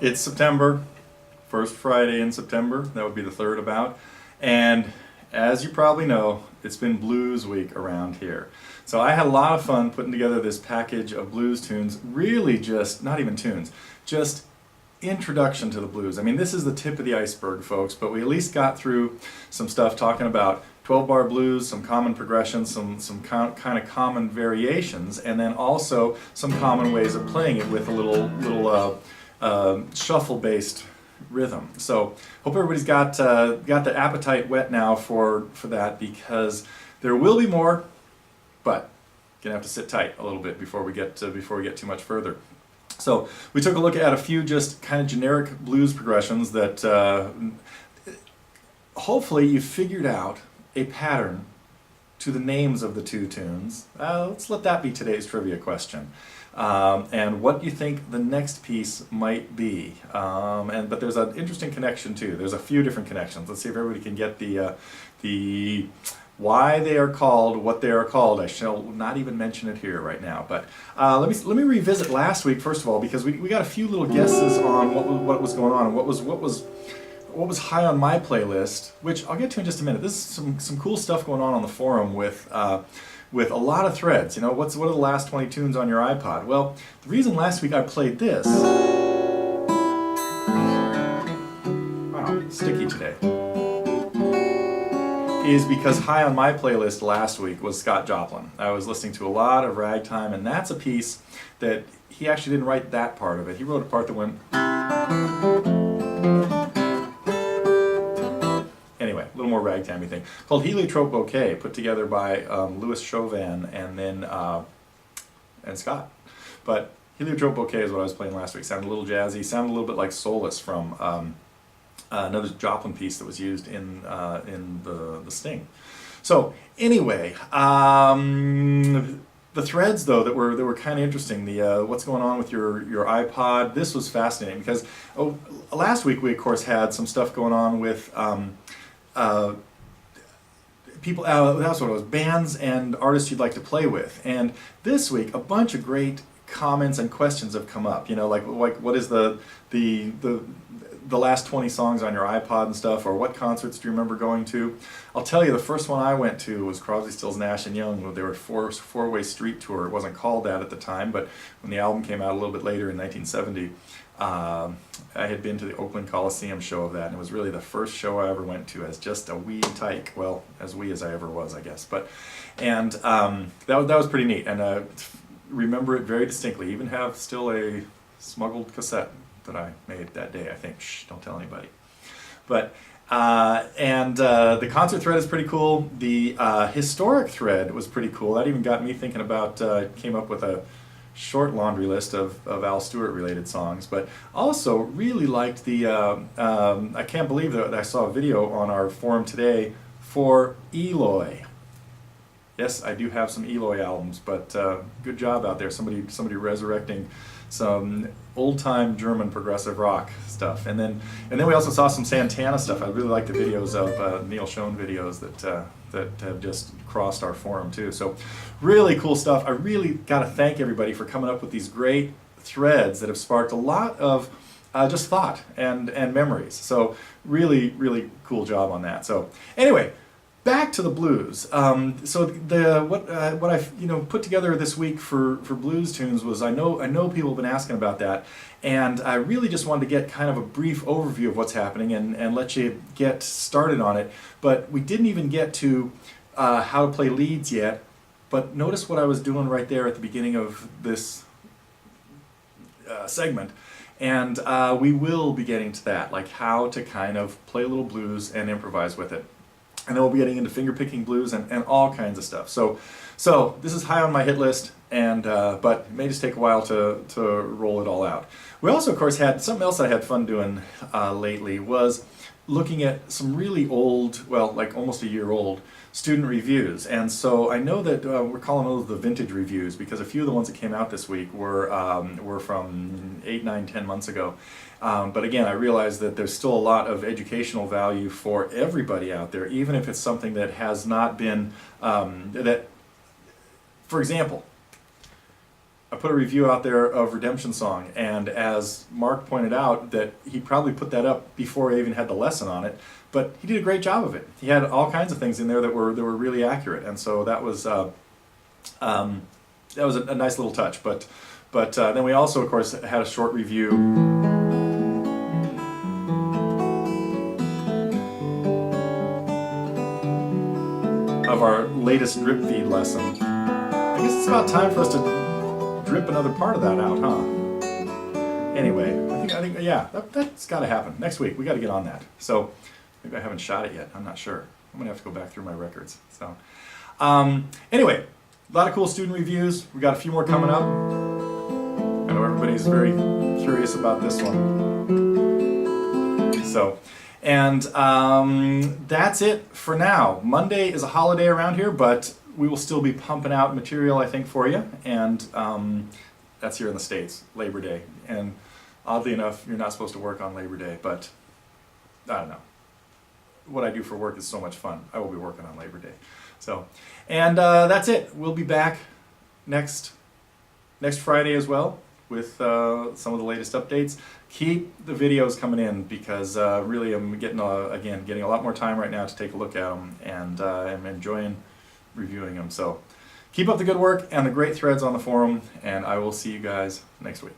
It's September, first Friday in September, that would be the 3rd about, and as you probably know, it's been Blues Week around here. So I had a lot of fun putting together this package of blues tunes, really just, not even tunes, just introduction to the blues. I mean, this is the tip of the iceberg, folks, but we at least got through some stuff talking about 12-bar blues, some common progressions, some kind of common variations, and then also some common ways of playing it with a little shuffle-based rhythm. So hope everybody's got the appetite wet now for that, because there will be more, but gonna have to sit tight a little bit before we get too much further. So we took a look at a few just kind of generic blues progressions that hopefully you figured out a pattern to the names of the two tunes. Let's let that be today's trivia question. And what you think the next piece might be. But there's an interesting connection too. There's a few different connections. Let's see if everybody can get the why they are called what they are called. I shall not even mention it here right now. But let me revisit last week first of all, because we got a few little guesses on what was going on and what was high on my playlist, which I'll get to in just a minute. This is some cool stuff going on the forum with a lot of threads. You know, what are the last 20 tunes on your iPod? Well, the reason last week I played this, wow, sticky today, is because high on my playlist last week was Scott Joplin. I was listening to a lot of Ragtime, and that's a piece that he actually didn't write that part of it. He wrote a part that went, anyway, a little more ragtimey thing, called Heliotrope Bouquet, put together by Louis Chauvin and then and Scott. But Heliotrope Bouquet is what I was playing last week. Sounded a little jazzy, sounded a little bit like Solace from another Joplin piece that was used in the Sting. So anyway, the threads though that were kind of interesting. The what's going on with your iPod. This was fascinating because last week we of course had some stuff going on with people. That's what it was. Bands and artists you'd like to play with. And this week a bunch of great comments and questions have come up. You know, like what is the last 20 songs on your iPod and stuff, or what concerts do you remember going to? I'll tell you, the first one I went to was Crosby, Stills, Nash & Young. They were four-way street tour. It wasn't called that at the time, but when the album came out a little bit later in 1970, I had been to the Oakland Coliseum show of that, and it was really the first show I ever went to as just a wee tyke. Well, as wee as I ever was, I guess. And that was pretty neat, and remember it very distinctly. Even have still a smuggled cassette that I made that day, I think. Shh, don't tell anybody. But the concert thread is pretty cool. The historic thread was pretty cool. That even got me thinking about, came up with a short laundry list of Al Stewart related songs. But also really liked the, I can't believe that I saw a video on our forum today for Eloy. Yes, I do have some Eloy albums, but good job out there. Somebody resurrecting some old-time German progressive rock stuff, and then we also saw some Santana stuff. I really like the videos of Neal Schon videos that have just crossed our forum too. So really cool stuff. I really got to thank everybody for coming up with these great threads that have sparked a lot of just thought and memories. So really cool job on that. So anyway, back to the blues. So what I put together this week for blues tunes was I know people have been asking about that, and I really just wanted to get kind of a brief overview of what's happening and let you get started on it. But we didn't even get to how to play leads yet. But notice what I was doing right there at the beginning of this segment. And we will be getting to that, like how to kind of play a little blues and improvise with it. And then we'll be getting into finger-picking blues and all kinds of stuff. So this is high on my hit list, and but it may just take a while to roll it all out. We also, of course, had something else I had fun doing lately was looking at some really old, well, like almost a year old, student reviews. And so I know that we're calling those the vintage reviews because a few of the ones that came out this week were from 8, 9, 10 months ago. But again, I realize that there's still a lot of educational value for everybody out there, even if it's something that has not been, for example, I put a review out there of Redemption Song, and as Mark pointed out, that he probably put that up before I even had the lesson on it, but he did a great job of it. He had all kinds of things in there that were really accurate, and so that was a nice little touch. But then we also, of course, had a short review of our latest drip feed lesson. I guess it's about time for us to drip another part of that out, huh? Anyway, I think yeah, that's got to happen. Next week, we got to get on that. So, maybe I haven't shot it yet. I'm not sure. I'm going to have to go back through my records. So, anyway, a lot of cool student reviews. We got a few more coming up. I know everybody's very curious about this one. So, and that's it for now. Monday is a holiday around here, but we will still be pumping out material, I think, for you, and that's here in the States, Labor Day. And oddly enough, you're not supposed to work on Labor Day, but I don't know. What I do for work is so much fun. I will be working on Labor Day. So, and that's it. We'll be back next Friday as well with some of the latest updates. Keep the videos coming in, because really I'm getting a lot more time right now to take a look at them, and I'm enjoying reviewing them. So keep up the good work and the great threads on the forum, and I will see you guys next week.